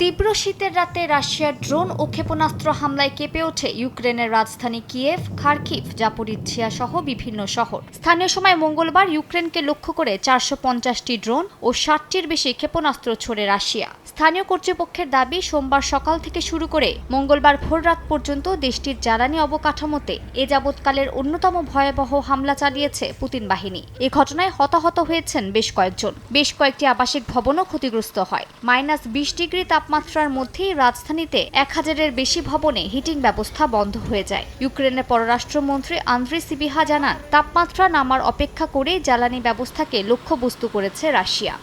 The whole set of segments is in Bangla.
তীব্র শীতের রাতে রাশিয়ার ড্রোন ও ক্ষেপণাস্ত্র হামলায় কেঁপে ওঠে ইউক্রেনের রাজধানী কিয়েভ, খার্কিভ, জাপোরিজ্জিয়া সহ বিভিন্ন শহর। স্থানীয় সময় মঙ্গলবার ইউক্রেনকে লক্ষ্য করে 450টি ড্রোন ও 60টির বেশি ক্ষেপণাস্ত্র ছোড়ে রাশিয়া। স্থানীয় কর্তৃপক্ষের দাবি, সোমবার সকাল থেকে শুরু করে মঙ্গলবার ভোররাত পর্যন্ত দেশটির জ্বালানি অবকাঠামোতে এ যাবৎকালের অন্যতম ভয়াবহ হামলা চালিয়েছে পুতিন বাহিনী। এ ঘটনায় হতাহত হয়েছেন বেশ কয়েকজন। বেশ কয়েকটি আবাসিক ভবনও ক্ষতিগ্রস্ত হয়। -20 ডিগ্রি তাপমাত্রার মধ্যেই রাজধানীতে 1000-এর বেশি ভবনে হিটিং ব্যবস্থা বন্ধ হয়ে যায়। ইউক্রেনের পররাষ্ট্রমন্ত্রী আন্দ্রি সিবিহা জানান, তাপমাত্রা নামার অপেক্ষা করেই জ্বালানি ব্যবস্থাকে লক্ষ্যবস্তু করেছে রাশিয়া।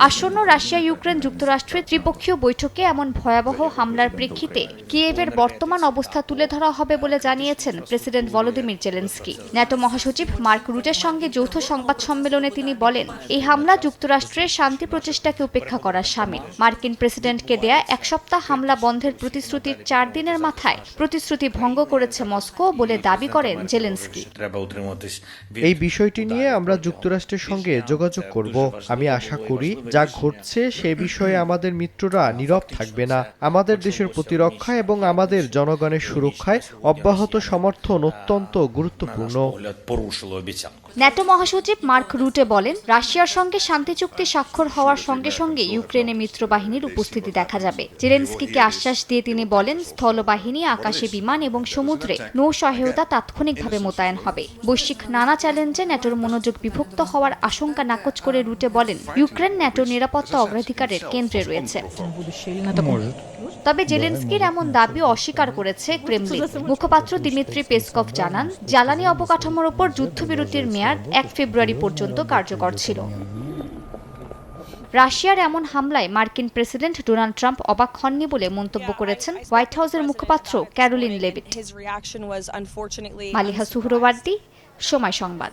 আসন্ন রাশিয়া ইউক্রেন যুক্তরাষ্ট্রের ত্রিপক্ষীয় বৈঠকে এমন ভয়াবহ হামলার প্রেক্ষিতে কিয়েভের বর্তমান অবস্থা তুলে ধরা হবে বলে জানিয়েছেন প্রেসিডেন্ট ভলোদিমির জেলেনস্কি। ন্যাটো মহাসচিব মার্ক রুটের সঙ্গে যৌথ সংবাদ সম্মেলনে তিনি বলেন, এই হামলা যুক্তরাষ্ট্রের শান্তি প্রচেষ্টাকে উপেক্ষা করার শামিল। মার্কিন প্রেসিডেন্টকে দেয়া এক সপ্তাহ হামলা বন্ধের প্রতিশ্রুতির 4 দিনের মাথায় প্রতিশ্রুতি ভঙ্গ করেছে মস্কো বলে দাবি করেন জেলেনস্কি। এই বিষয়টি নিয়ে আমরা যুক্তরাষ্ট্রের সঙ্গে যোগাযোগ করব। আমি আশা করি যা ঘটছে সে বিষয়ে আমাদের মিত্ররা নীরব থাকবে না। আমাদের দেশের প্রতিরক্ষা এবং আমাদের জনগণের সুরক্ষায় অব্যাহত সমর্থন অত্যন্ত গুরুত্বপূর্ণ। ন্যাটো মহাসচিব মার্ক রুটে বলেন, রাশিয়ার সঙ্গে শান্তি চুক্তি স্বাক্ষর হওয়ার সঙ্গে সঙ্গে ইউক্রেনে মিত্রবাহিনীর উপস্থিতি দেখা যাবে। জেলেনস্কিকে আশ্বাস দিয়ে তিনি বলেন, স্থলবাহিনী, আকাশে বিমান এবং সমুদ্রে নৌ সহায়তা তাৎক্ষণিকভাবে মোতায়েন হবে। বৈশ্বিক নানা চ্যালেঞ্জে ন্যাটোর মনোযোগ বিভক্ত হওয়ার আশঙ্কা নাকচ করে রুটে বলেন, ইউক্রেন ন্যাটোর নিরাপত্তা অগ্রাধিকারের কেন্দ্রে রয়েছে। তবে জেলেনস্কির এমন দাবি অস্বীকার করেছে ক্রেমলিন। মুখপাত্র দিমিত্রি পেসকভ জানান, জ্বালানি অবকাঠামোর ওপর যুদ্ধবিরতির মেয়াদ 1 ফেব্রুয়ারি পর্যন্ত কার্যকর ছিল। রাশিয়ার এমন হামলায় মার্কিন প্রেসিডেন্ট ডোনাল্ড ট্রাম্প অবাক হননি বলে মন্তব্য করেছেন হোয়াইট হাউসের মুখপাত্র ক্যারোলিন লেভিট। মালিহা সুহরওয়ার্দী, সময় সংবাদ।